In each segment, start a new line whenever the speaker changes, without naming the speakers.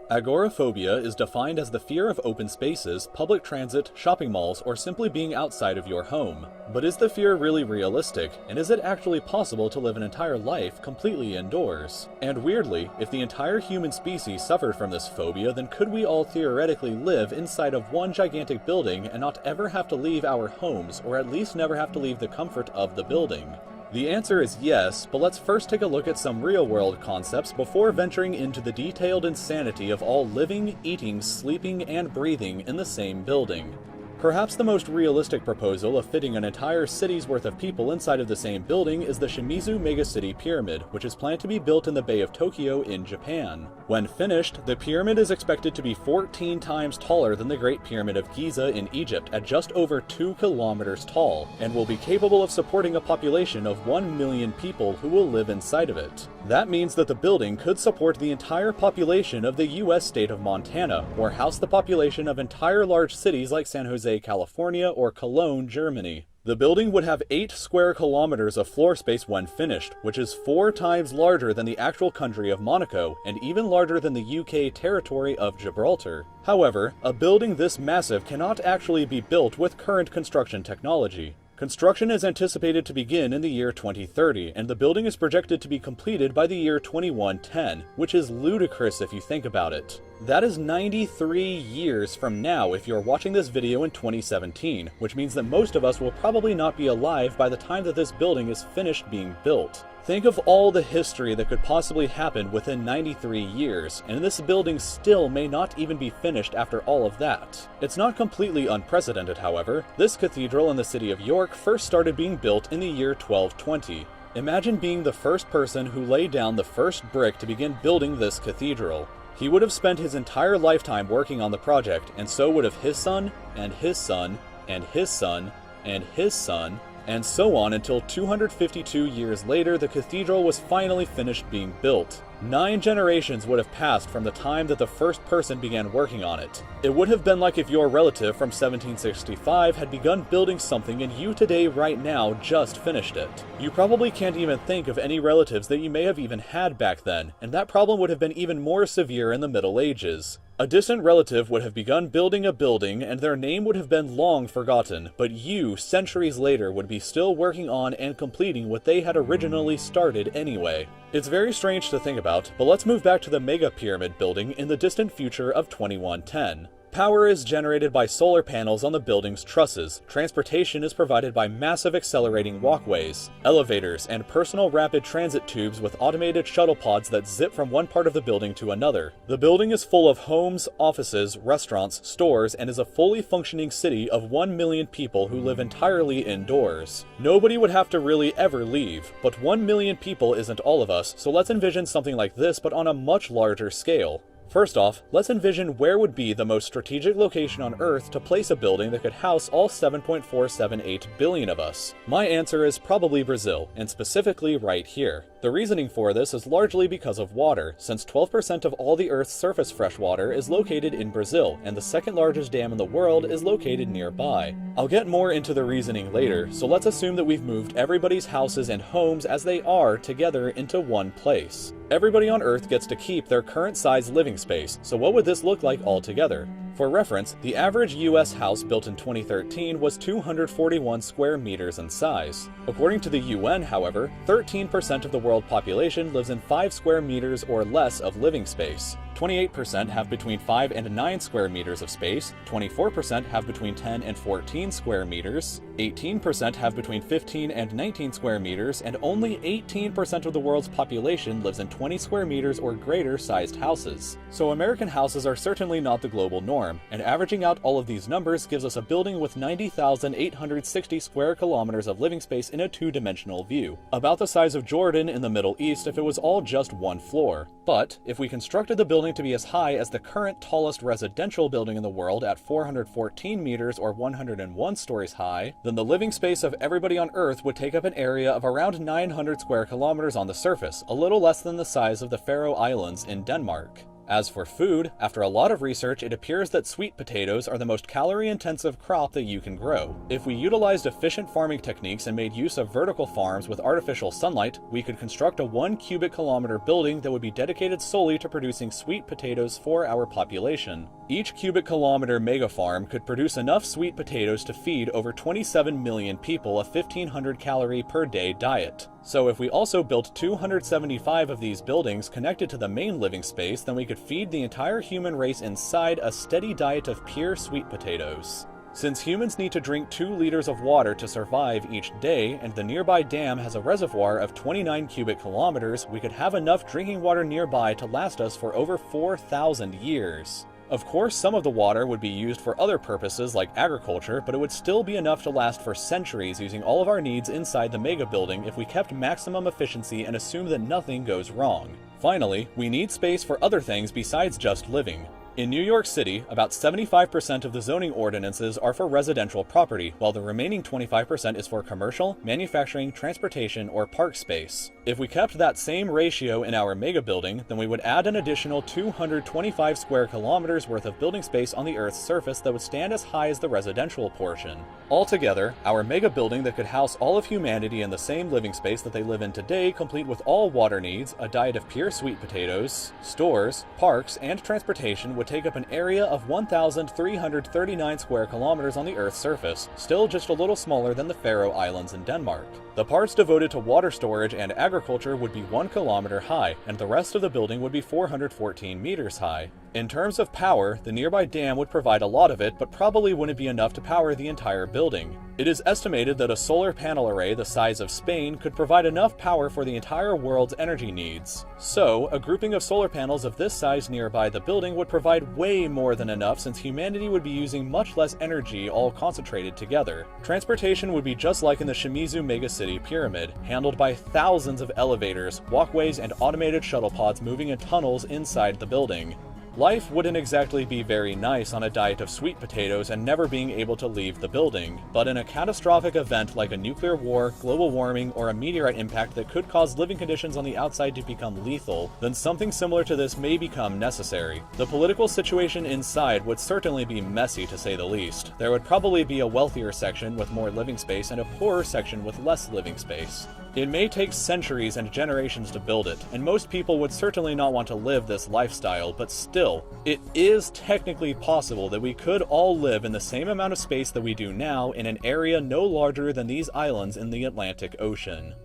Agoraphobia is defined as the fear of open spaces, public transit, shopping malls, or simply being outside of your home. But is the fear really realistic, and is it actually possible to live an entire life completely indoors? And weirdly, if the entire human species suffered from this phobia, then could we all theoretically live inside of one gigantic building and not ever have to leave our homes, or at least never have to leave the comfort of the building? The answer is yes, but let's first take a look at some real-world concepts before venturing into the detailed insanity of all living, eating, sleeping, and breathing in the same building. Perhaps the most realistic proposal of fitting an entire city's worth of people inside of the same building is the Shimizu Megacity Pyramid, which is planned to be built in the Bay of Tokyo in Japan. When finished, the pyramid is expected to be 14 times taller than the Great Pyramid of Giza in Egypt at just over 2 kilometers tall, and will be capable of supporting a population of 1 million people who will live inside of it. That means that the building could support the entire population of the US state of Montana, or house the population of entire large cities like San Jose, California, or Cologne, Germany. The building would have 8 square kilometers of floor space when finished, which is 4 times larger than the actual country of Monaco, and even larger than the UK territory of Gibraltar. However, a building this massive cannot actually be built with current construction technology. Construction is anticipated to begin in the year 2030, and the building is projected to be completed by the year 2110, which is ludicrous if you think about it. That is 93 years from now if you're watching this video in 2017, which means that most of us will probably not be alive by the time that this building is finished being built. Think of all the history that could possibly happen within 93 years, and this building still may not even be finished after all of that. It's not completely unprecedented, however. This cathedral in the city of York first started being built in the year 1220. Imagine being the first person who laid down the first brick to begin building this cathedral. He would have spent his entire lifetime working on the project, and so would have his son, and his son, and his son, and his son, and so on until 252 years later the cathedral was finally finished being built. 9 generations would have passed from the time that the first person began working on it. It would have been like if your relative from 1765 had begun building something and you today right now just finished it. You probably can't even think of any relatives that you may have even had back then, and that problem would have been even more severe in the Middle Ages. A distant relative would have begun building a building and their name would have been long forgotten, but you, centuries later, would be still working on and completing what they had originally started anyway. It's very strange to think about, but let's move back to the Mega Pyramid building in the distant future of 2110. Power is generated by solar panels on the building's trusses. Transportation is provided by massive accelerating walkways, elevators, and personal rapid transit tubes with automated shuttle pods that zip from one part of the building to another. The building is full of homes, offices, restaurants, stores, and is a fully functioning city of 1 million people who live entirely indoors. Nobody would have to really ever leave, but 1 million people isn't all of us, so let's envision something like this but on a much larger scale. First off, let's envision where would be the most strategic location on Earth to place a building that could house all 7.478 billion of us. My answer is probably Brazil, and specifically right here. The reasoning for this is largely because of water, since 12% of all the Earth's surface freshwater is located in Brazil, and the second largest dam in the world is located nearby. I'll get more into the reasoning later, so let's assume that we've moved everybody's houses and homes as they are together into one place. Everybody on Earth gets to keep their current size living space, so what would this look like altogether? For reference, the average US house built in 2013 was 241 square meters in size. According to the UN, however, 13% of the world population lives in 5 square meters or less of living space. 28% have between 5 and 9 square meters of space, 24% have between 10 and 14 square meters, 18% have between 15 and 19 square meters, and only 18% of the world's population lives in 20 square meters or greater sized houses. So American houses are certainly not the global norm, and averaging out all of these numbers gives us a building with 90,860 square kilometers of living space in a 2-dimensional view, about the size of Jordan in the Middle East if it was all just one floor. But if we constructed the building to be as high as the current tallest residential building in the world at 414 meters or 101 stories high, then the living space of everybody on Earth would take up an area of around 900 square kilometers on the surface, a little less than the size of the Faroe Islands in Denmark. As for food, after a lot of research, it appears that sweet potatoes are the most calorie-intensive crop that you can grow. If we utilized efficient farming techniques and made use of vertical farms with artificial sunlight, we could construct a 1 cubic kilometer building that would be dedicated solely to producing sweet potatoes for our population. Each cubic kilometer mega farm could produce enough sweet potatoes to feed over 27 million people a 1,500 calorie per day diet. So if we also built 275 of these buildings connected to the main living space, then we could feed the entire human race inside a steady diet of pure sweet potatoes. Since humans need to drink 2 liters of water to survive each day, and the nearby dam has a reservoir of 29 cubic kilometers, we could have enough drinking water nearby to last us for over 4,000 years. Of course, some of the water would be used for other purposes like agriculture, but it would still be enough to last for centuries using all of our needs inside the mega building if we kept maximum efficiency and assumed that nothing goes wrong. Finally, we need space for other things besides just living. In New York City, about 75% of the zoning ordinances are for residential property, while the remaining 25% is for commercial, manufacturing, transportation, or park space. If we kept that same ratio in our mega building, then we would add an additional 225 square kilometers worth of building space on the Earth's surface that would stand as high as the residential portion. Altogether, our mega building that could house all of humanity in the same living space that they live in today, complete with all water needs, a diet of pure sweet potatoes, stores, parks, and transportation would take up an area of 1,339 square kilometers on the Earth's surface, still just a little smaller than the Faroe Islands in Denmark. The parts devoted to water storage and agriculture would be 1 kilometer high, and the rest of the building would be 414 meters high. In terms of power, the nearby dam would provide a lot of it, but probably wouldn't be enough to power the entire building. It is estimated that a solar panel array the size of Spain could provide enough power for the entire world's energy needs. So, a grouping of solar panels of this size nearby the building would provide way more than enough, since humanity would be using much less energy all concentrated together. Transportation would be just like in the Shimizu megacity pyramid, handled by thousands of elevators, walkways, and automated shuttle pods moving in tunnels inside the building. Life wouldn't exactly be very nice on a diet of sweet potatoes and never being able to leave the building, but in a catastrophic event like a nuclear war, global warming, or a meteorite impact that could cause living conditions on the outside to become lethal, then something similar to this may become necessary. The political situation inside would certainly be messy, to say the least. There would probably be a wealthier section with more living space and a poorer section with less living space. It may take centuries and generations to build it, and most people would certainly not want to live this lifestyle, but still, it is technically possible that we could all live in the same amount of space that we do now in an area no larger than these islands in the Atlantic Ocean.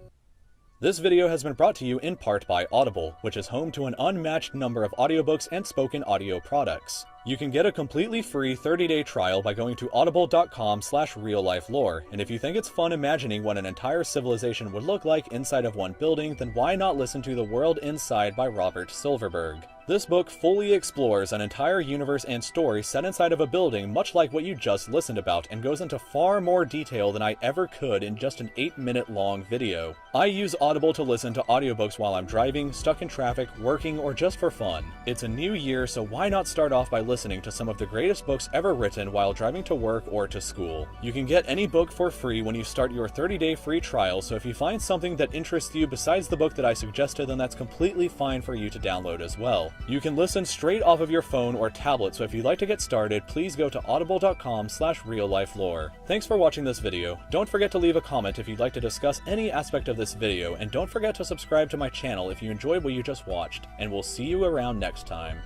This video has been brought to you in part by Audible, which is home to an unmatched number of audiobooks and spoken audio products. You can get a completely free 30-day trial by going to audible.com/reallifelore, and if you think it's fun imagining what an entire civilization would look like inside of one building, then why not listen to The World Inside by Robert Silverberg. This book fully explores an entire universe and story set inside of a building much like what you just listened about, and goes into far more detail than I ever could in just an 8-minute long video. I use Audible to listen to audiobooks while I'm driving, stuck in traffic, working, or just for fun. It's a new year, so why not start off by listening to some of the greatest books ever written while driving to work or to school. You can get any book for free when you start your 30-day free trial, so if you find something that interests you besides the book that I suggested, then that's completely fine for you to download as well. You can listen straight off of your phone or tablet, so if you'd like to get started, please go to audible.com/reallifelore. Thanks for watching this video. Don't forget to leave a comment if you'd like to discuss any aspect of this video, and don't forget to subscribe to my channel if you enjoyed what you just watched, and we'll see you around next time.